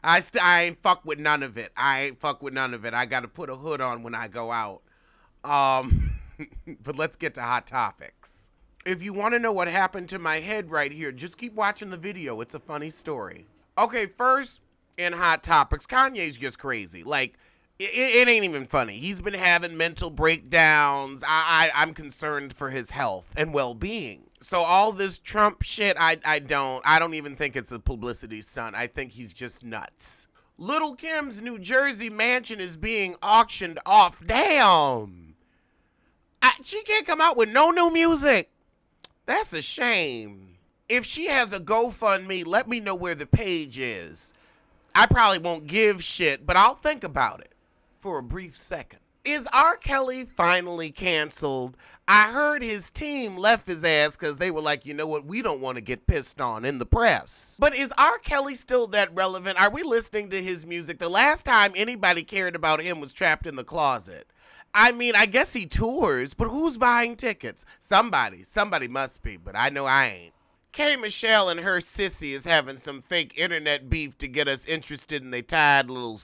I ain't fuck with none of it. I gotta put a hood on when I go out. Um, but let's get to hot topics. If you want to know what happened to my head right here, just keep watching the video. It's a funny story. Okay, first, in hot topics, Kanye's just crazy. Like, it ain't even funny. He's been having mental breakdowns. I'm concerned for his health and well-being. So all this Trump shit, I don't even think it's a publicity stunt. I think he's just nuts. Little Kim's New Jersey mansion is being auctioned off. Damn. She can't come out with no new music. That's a shame. If she has a GoFundMe, let me know where the page is. I probably won't give shit, but I'll think about it for a brief second. Is R. Kelly finally canceled? I heard his team left his ass because they were like, you know what, we don't want to get pissed on in the press. But is R. Kelly still that relevant? Are we listening to his music? The last time anybody cared about him was Trapped in the Closet. I mean, I guess he tours, but who's buying tickets? Somebody must be, but I know I ain't. K. Michelle and her sissy is having some fake internet beef to get us interested in their tired little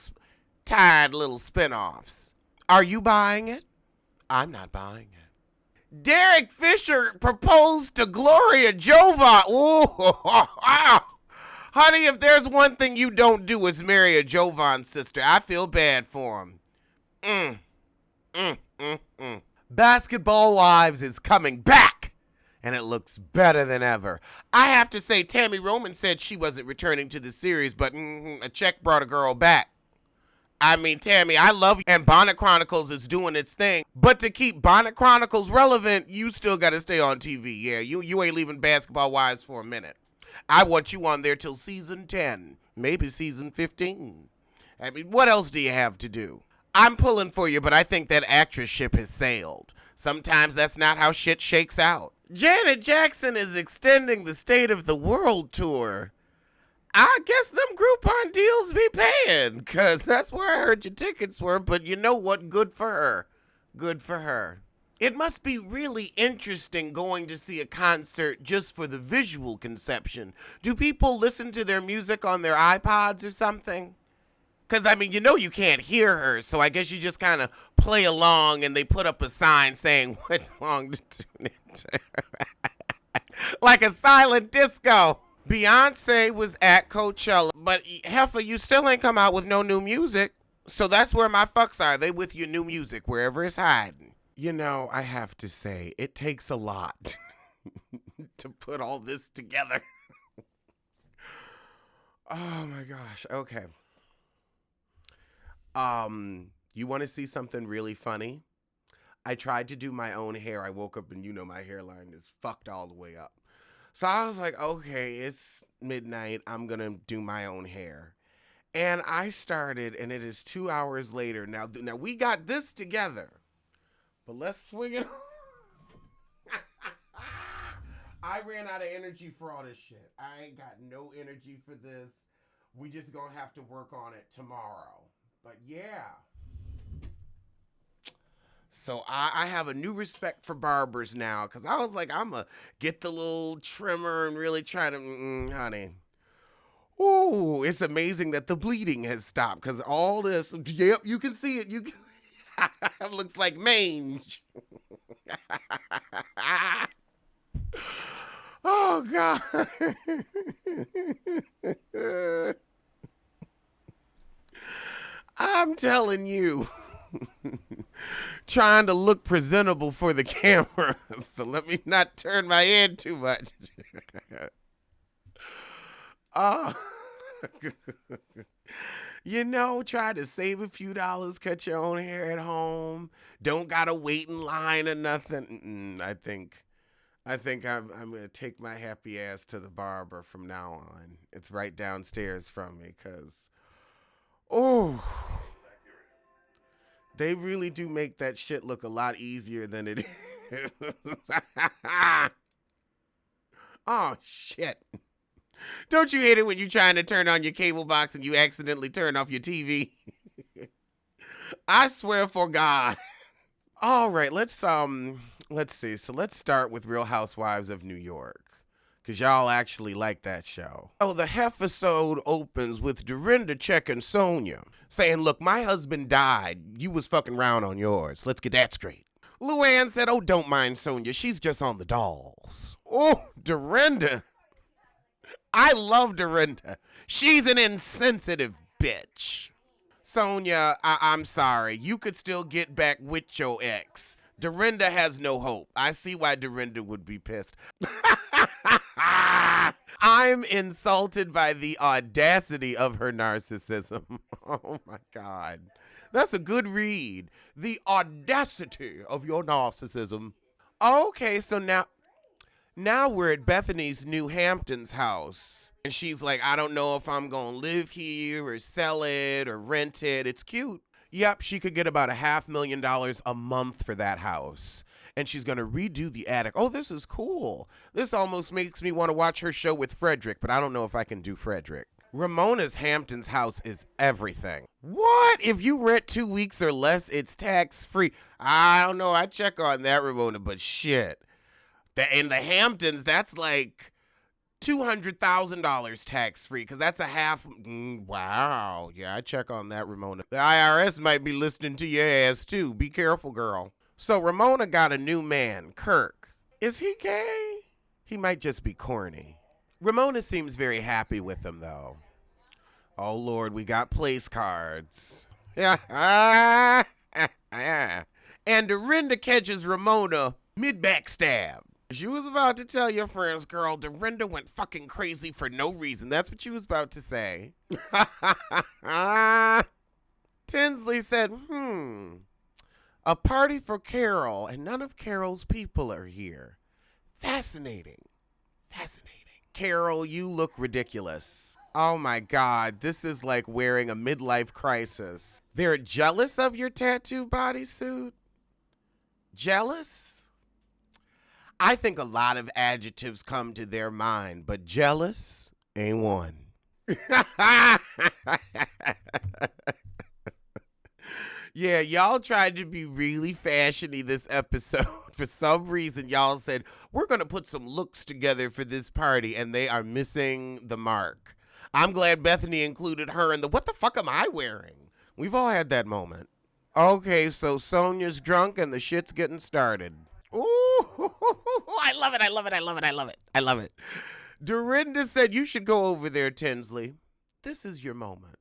spinoffs. Are you buying it? I'm not buying it. Derek Fisher proposed to Gloria Jovan. Ooh, honey, if there's one thing you don't do, it's marry a Jovan sister. I feel bad for him. Basketball Wives is coming back, and it looks better than ever. I have to say, Tammy Roman said she wasn't returning to the series, but a check brought a girl back. I mean, Tammy, I love you, and Bonnet Chronicles is doing its thing. But to keep Bonnet Chronicles relevant, you still got to stay on TV. Yeah, you ain't leaving Basketball Wives for a minute. I want you on there till season 10, maybe season 15. I mean, what else do you have to do? I'm pulling for you, but I think that actress ship has sailed. Sometimes that's not how shit shakes out. Janet Jackson is extending the State of the World tour. I guess them Groupon deals be paying, because that's where I heard your tickets were, but you know what? Good for her. Good for her. It must be really interesting going to see a concert just for the visual conception. Do people listen to their music on their iPods or something? Because, I mean, you know you can't hear her, so I guess you just kind of play along and they put up a sign saying what song to tune into. Like a silent disco. Beyonce was at Coachella, but Heffa, you still ain't come out with no new music. So that's where my fucks are. They with your new music, wherever it's hiding. You know, I have to say, it takes a lot to put all this together. Oh my gosh. Okay. You want to see something really funny? I tried to do my own hair. I woke up and you know my hairline is fucked all the way up. So I was like, okay, it's midnight. I'm going to do my own hair. And I started, and it is 2 hours later. Now we got this together. But let's swing it. I ran out of energy for all this shit. I ain't got no energy for this. We just going to have to work on it tomorrow. But yeah. So I have a new respect for barbers now, because I was like, I'm going to get the little trimmer and really try to, honey. Ooh, it's amazing that the bleeding has stopped, because all this, yep, you can see it. It looks like mange. Oh, God. I'm telling you. Trying to look presentable for the camera, so let me not turn my head too much. You know, try to save a few dollars, cut your own hair at home. Don't gotta wait in line or nothing. I think I'm gonna take my happy ass to the barber from now on. It's right downstairs from me, cause they really do make that shit look a lot easier than it is. Oh, shit. Don't you hate it when you're trying to turn on your cable box and you accidentally turn off your TV? I swear for God. All right, let's see. So let's start with Real Housewives of New York. because y'all actually like that show. Oh, the episode opens with Dorinda checking Sonia, saying, look, my husband died. You was fucking round on yours. Let's get that straight. Luann said, oh, don't mind Sonia. She's just on the dolls. Oh, Dorinda. I love Dorinda. She's an insensitive bitch. Sonia, I'm sorry. You could still get back with your ex. Dorinda has no hope. I see why Dorinda would be pissed. I'm insulted by the audacity of her narcissism. Oh my God. That's a good read. The audacity of your narcissism. Okay, so now we're at Bethany's New Hamptons house. And she's like, I don't know if I'm going to live here or sell it or rent it. It's cute. Yep, she could get about $500,000 a month for that house. And she's going to redo the attic. Oh, this is cool. This almost makes me want to watch her show with Frederick, but I don't know if I can do Frederick. Ramona's Hamptons house is everything. What? If you rent 2 weeks or less, it's tax-free. I don't know. I check on that, Ramona, but shit. In the Hamptons, that's like $200,000 tax-free, because that's a half. Wow. Yeah, I check on that, Ramona. The IRS might be listening to your ass, too. Be careful, girl. So Ramona got a new man, Kirk. Is he gay? He might just be corny. Ramona seems very happy with him, though. Oh, Lord, we got place cards. Yeah. And Dorinda catches Ramona mid-backstab. She was about to tell your friends, girl, Dorinda went fucking crazy for no reason. That's what she was about to say. Tinsley said, a party for Carol, and none of Carol's people are here. Fascinating. Carol, you look ridiculous. Oh my God, this is like wearing a midlife crisis. They're jealous of your tattoo bodysuit? Jealous? I think a lot of adjectives come to their mind, but jealous ain't one. Yeah, y'all tried to be really fashiony this episode. For some reason, y'all said, we're going to put some looks together for this party, and they are missing the mark. I'm glad Bethany included her in the what the fuck am I wearing? We've all had that moment. Okay, so Sonia's drunk and the shit's getting started. Ooh, I love it. Dorinda said, you should go over there, Tinsley. This is your moment.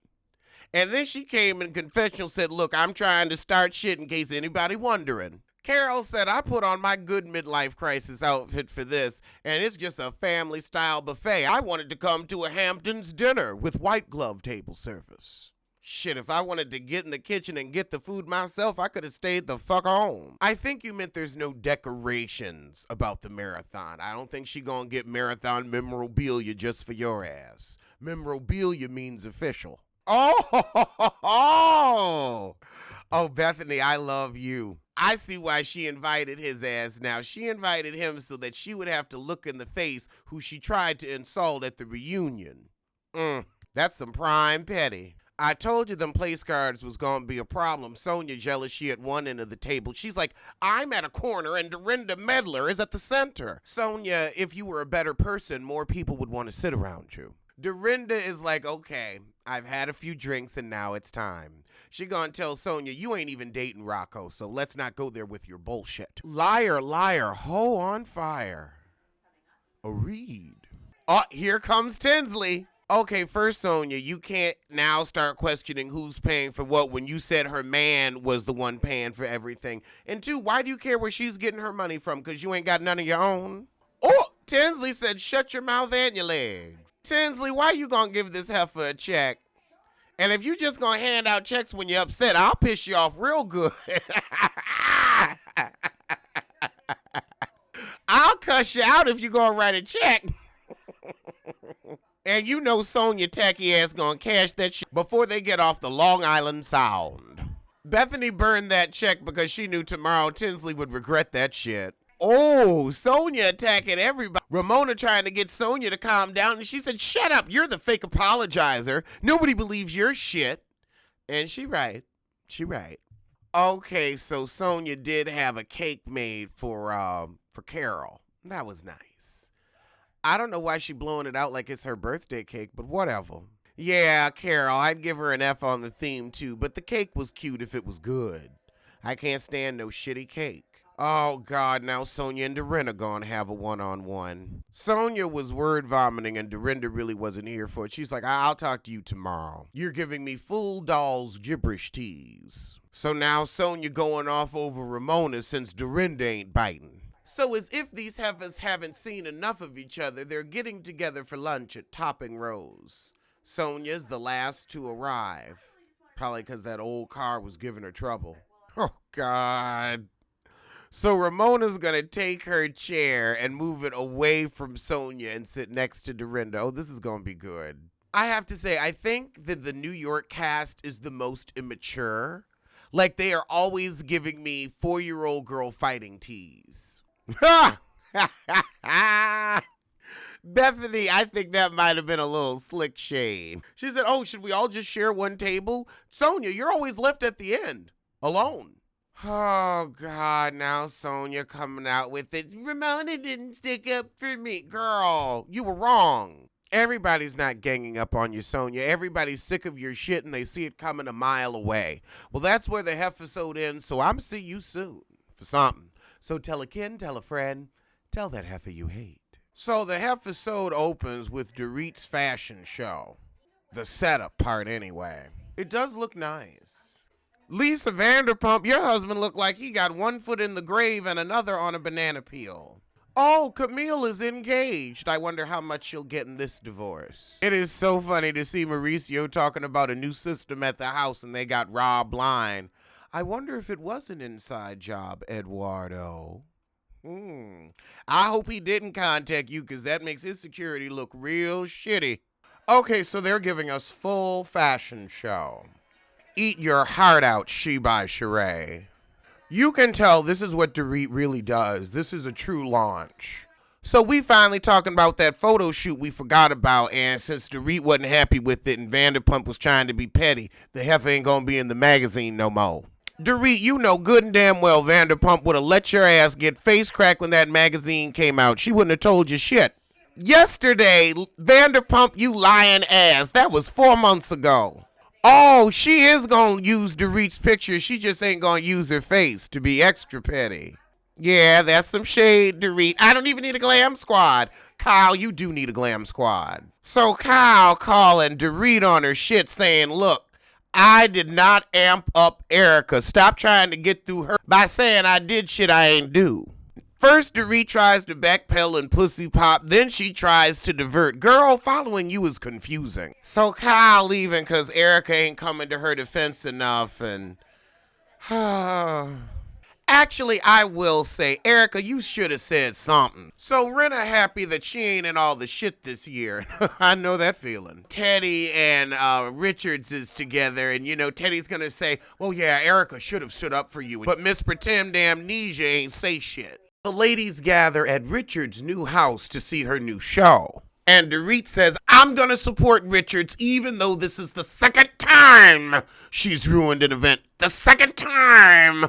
And then she came in confessional, said, look, I'm trying to start shit in case anybody wondering. Carol said, I put on my good midlife crisis outfit for this, and it's just a family-style buffet. I wanted to come to a Hamptons dinner with white glove table service. Shit, if I wanted to get in the kitchen and get the food myself, I could have stayed the fuck home. I think you meant there's no decorations about the marathon. I don't think she gonna get marathon memorabilia just for your ass. Memorabilia means official. Oh, Bethany, I love you. I see why she invited his ass now. She invited him so that she would have to look in the face who she tried to insult at the reunion. That's some prime petty. I told you them place cards was going to be a problem. Sonia jealous she at one end of the table. She's like, I'm at a corner and Dorinda Medler is at the center. Sonia, if you were a better person, more people would want to sit around you. Dorinda is like, okay, I've had a few drinks and now it's time. She gonna tell Sonia, you ain't even dating Rocco, so let's not go there with your bullshit. Liar, hoe on fire. A read. Oh, here comes Tinsley. Okay, first, Sonia, you can't now start questioning who's paying for what when you said her man was the one paying for everything. And two, why do you care where she's getting her money from? Because you ain't got none of your own? Oh, Tinsley said, shut your mouth and your legs. Tinsley, why you gonna give this heifer a check? And if you just gonna hand out checks when you're upset, I'll piss you off real good. I'll cuss you out if you gonna write a check. And you know Sonia tacky ass gonna cash that shit before they get off the Long Island Sound. Bethany burned that check because she knew tomorrow Tinsley would regret that shit. Oh, Sonia attacking everybody. Ramona trying to get Sonia to calm down, and she said, shut up, you're the fake apologizer. Nobody believes your shit. And she right. Okay, so Sonia did have a cake made for Carol. That was nice. I don't know why she blowing it out like it's her birthday cake, but whatever. Yeah, Carol, I'd give her an F on the theme too, but the cake was cute if it was good. I can't stand no shitty cake. Oh, God, now Sonia and Dorinda gonna have a one-on-one. Sonia was word vomiting and Dorinda really wasn't here for it. She's like, I'll talk to you tomorrow. You're giving me full doll's gibberish tease. So now Sonia going off over Ramona since Dorinda ain't biting. So as if these heifers haven't seen enough of each other, they're getting together for lunch at Topping Rose. Sonia's the last to arrive. Probably because that old car was giving her trouble. Oh, God. So Ramona's going to take her chair and move it away from Sonia and sit next to Dorinda. Oh, this is going to be good. I have to say, I think that the New York cast is the most immature. Like, they are always giving me 4-year-old girl fighting tease. Bethany, I think that might have been a little slick shade. She said, oh, should we all just share one table? Sonia, you're always left at the end, alone. Oh, God, now Sonia coming out with it. Ramona didn't stick up for me. Girl, you were wrong. Everybody's not ganging up on you, Sonia. Everybody's sick of your shit and they see it coming a mile away. Well, that's where the episode ends, so I'm see you soon for something. So tell a kin, tell a friend, tell that heifer you hate. So the episode opens with Dorit's fashion show. The setup part, anyway. It does look nice. Lisa Vanderpump, your husband looked like he got one foot in the grave and another on a banana peel. Oh, Camille is engaged. I wonder how much she'll get in this divorce. It is so funny to see Mauricio talking about a new system at the house and they got Rob blind. I wonder if it was an inside job, Eduardo. I hope he didn't contact you because that makes his security look real shitty. Okay, so they're giving us full fashion show. Eat your heart out, She by Sheree. You can tell this is what Dorit really does. This is a true launch. So we finally talking about that photo shoot we forgot about, and since Dorit wasn't happy with it and Vanderpump was trying to be petty, the heifer ain't gonna be in the magazine no more. Dorit, you know good and damn well Vanderpump would have let your ass get face cracked when that magazine came out. She wouldn't have told you shit. Yesterday, Vanderpump, you lying ass. That was 4 months ago. Oh, she is going to use Dorit's picture. She just ain't going to use her face to be extra petty. Yeah, that's some shade, Dorit. I don't even need a glam squad. Kyle, you do need a glam squad. So Kyle calling Dorit on her shit saying, look, I did not amp up Erica. Stop trying to get through her by saying I did shit I ain't do. First, Dorit tries to backpedal and pussy pop, then she tries to divert. Girl, following you is confusing. So Kyle leaving because Erica ain't coming to her defense enough, and... Actually, I will say, Erica, you should have said something. So Rinna happy that she ain't in all the shit this year. I know that feeling. Teddy and Richards is together, and you know, Teddy's gonna say, well, yeah, Erica should have stood up for you, but Miss Pretend Amnesia ain't say shit. The ladies gather at Richards' new house to see her new show. And Dorit says, I'm gonna support Richards even though this is the second time she's ruined an event. The second time!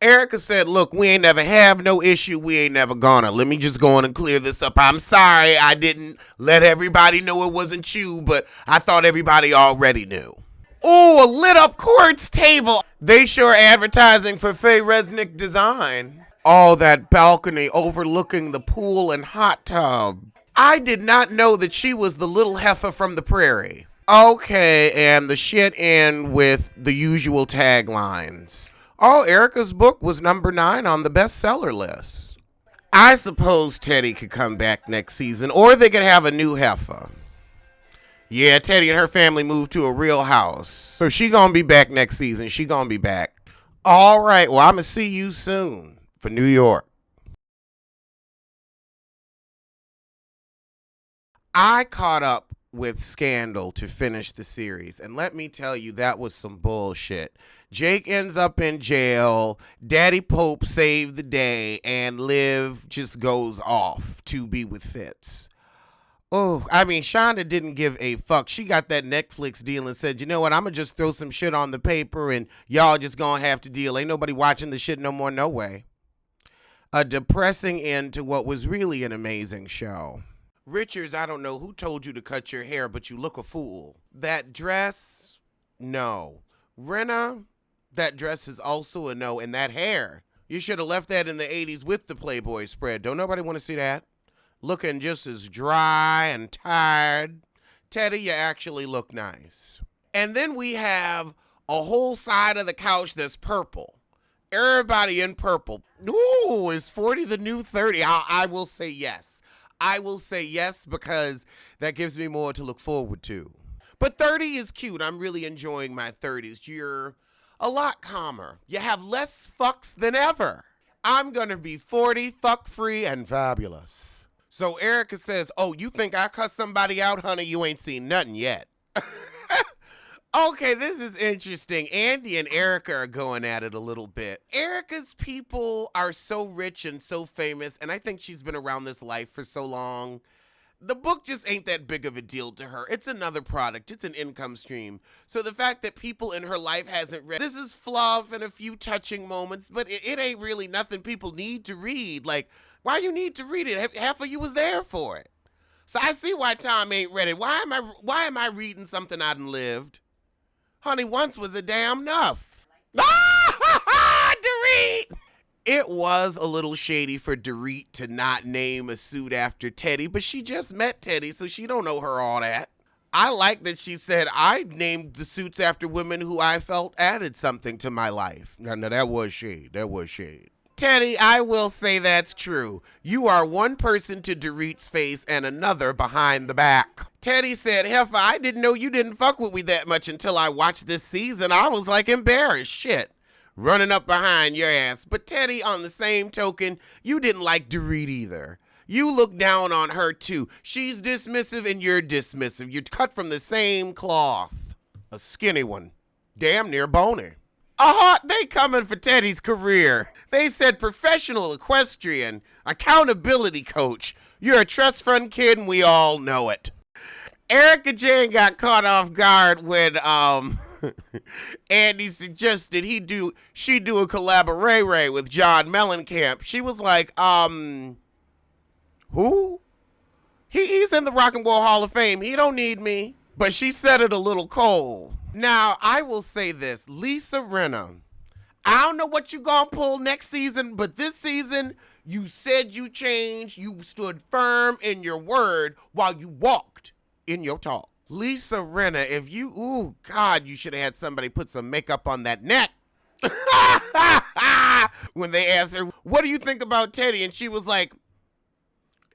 Erica said, look, we ain't never have no issue. We ain't never gonna. Let me just go on and clear this up. I'm sorry I didn't let everybody know it wasn't you, but I thought everybody already knew. Ooh, a lit up quartz table. They sure advertising for Faye Resnick design. Oh, that balcony overlooking the pool and hot tub. I did not know that she was the little heifer from the prairie. Okay, and the shit end with the usual taglines. Oh, Erica's book was number 9 on the bestseller list. I suppose Teddy could come back next season, or they could have a new heifer. Yeah, Teddy and her family moved to a real house. So she gonna be back next season. She gonna be back. All right, well, I'm gonna see you soon. For New York. I caught up with Scandal to finish the series, and let me tell you, that was some bullshit. Jake ends up in jail, Daddy Pope saved the day, and Liv just goes off to be with Fitz. Oh, I mean, Shonda didn't give a fuck. She got that Netflix deal and said, you know what, I'm going to just throw some shit on the paper, and y'all just going to have to deal. Ain't nobody watching the shit no more, no way. A depressing end to what was really an amazing show. Richards, I don't know who told you to cut your hair, but you look a fool. That dress, no. Rena, that dress is also a no, and that hair. You should have left that in the 80s with the Playboy spread. Don't nobody want to see that? Looking just as dry and tired. Teddy, you actually look nice. And then we have a whole side of the couch that's purple. Everybody in purple. Ooh, is 40 the new 30? I will say yes. I will say yes because that gives me more to look forward to. But 30 is cute. I'm really enjoying my 30s. You're a lot calmer. You have less fucks than ever. I'm going to be 40, fuck-free, and fabulous. So Erica says, oh, you think I cuss somebody out, honey? You ain't seen nothing yet. Okay, this is interesting. Andy and Erica are going at it a little bit. Erica's people are so rich and so famous, and I think she's been around this life for so long. The book just ain't that big of a deal to her. It's another product. It's an income stream. So the fact that people in her life hasn't read, this is fluff and a few touching moments, but it ain't really nothing people need to read. Like, why you need to read it? Half of you was there for it. So I see why Tom ain't read it. Why am I reading something I done lived? Honey, once was a damn enough. Dorit! It was a little shady for Dorit to not name a suit after Teddy, but she just met Teddy, so she don't know her all that. I like that she said, I named the suits after women who I felt added something to my life. Now that was shade. That was shade. Teddy, I will say that's true. You are one person to Dorit's face and another behind the back. Teddy said, Heffa, I didn't know you didn't fuck with me that much until I watched this season. I was like embarrassed. Shit. Running up behind your ass. But Teddy, on the same token, you didn't like Dorit either. You look down on her too. She's dismissive and you're dismissive. You're cut from the same cloth. A skinny one. Damn near bony. They coming for Teddy's career. They said professional equestrian, accountability coach. You're a trust fund kid and we all know it. Erica Jane got caught off guard when Andy suggested she do a collaborate with John Mellencamp. She was like, who? He's in the Rock and Roll Hall of Fame. He don't need me. But she said it a little cold. Now, I will say this. Lisa Rinna, I don't know what you gonna pull next season, but this season, you said you changed. You stood firm in your word while you walked in your talk. Lisa Rinna, ooh, God, you should have had somebody put some makeup on that neck. When they asked her, what do you think about Teddy? And she was like,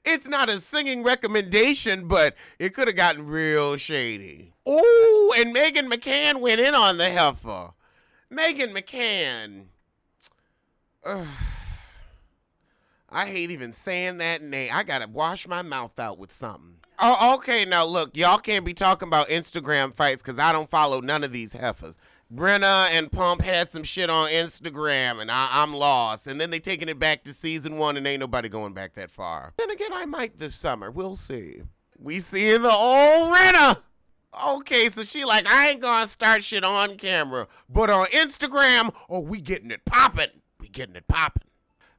it's not a singing recommendation, but it could have gotten real shady. Ooh, and Megan McCann went in on the heifer. Megan McCann. Ugh. I hate even saying that name. I gotta wash my mouth out with something. Oh, okay, now look, y'all can't be talking about Instagram fights because I don't follow none of these heifers. Brenna and Pump had some shit on Instagram, and I'm lost. And then they taking it back to season 1, and ain't nobody going back that far. Then again, I might this summer. We'll see. We seeing the old Renna. Okay, so she like, I ain't gonna start shit on camera, but on Instagram, we getting it popping. We getting it popping.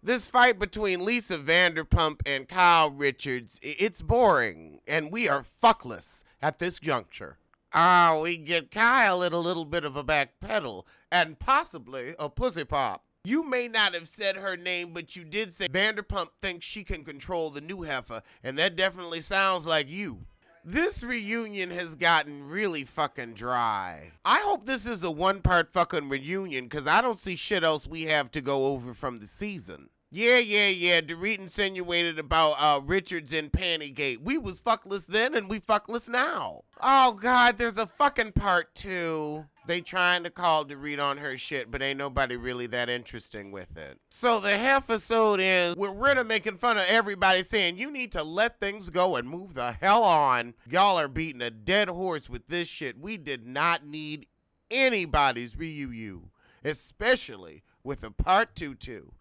This fight between Lisa Vanderpump and Kyle Richards, it's boring, and we are fuckless at this juncture. We get Kyle at a little bit of a back pedal, and possibly a pussy pop. You may not have said her name, but you did say Vanderpump thinks she can control the new heifer, and that definitely sounds like you. This reunion has gotten really fucking dry. I hope this is a one-part fucking reunion, because I don't see shit else we have to go over from the season. Yeah. Dorit insinuated about Richards and Pantygate. We was fuckless then and we fuckless now. Oh, God, there's a fucking part 2. They trying to call Dorit on her shit, but ain't nobody really that interesting with it. So the episode ends with Rinna making fun of everybody saying, you need to let things go and move the hell on. Y'all are beating a dead horse with this shit. We did not need anybody's reunion, especially with a part 2 too.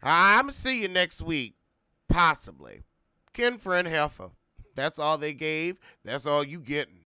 I'm see you next week. Possibly. Ken, friend, heifer. That's all they gave. That's all you getting.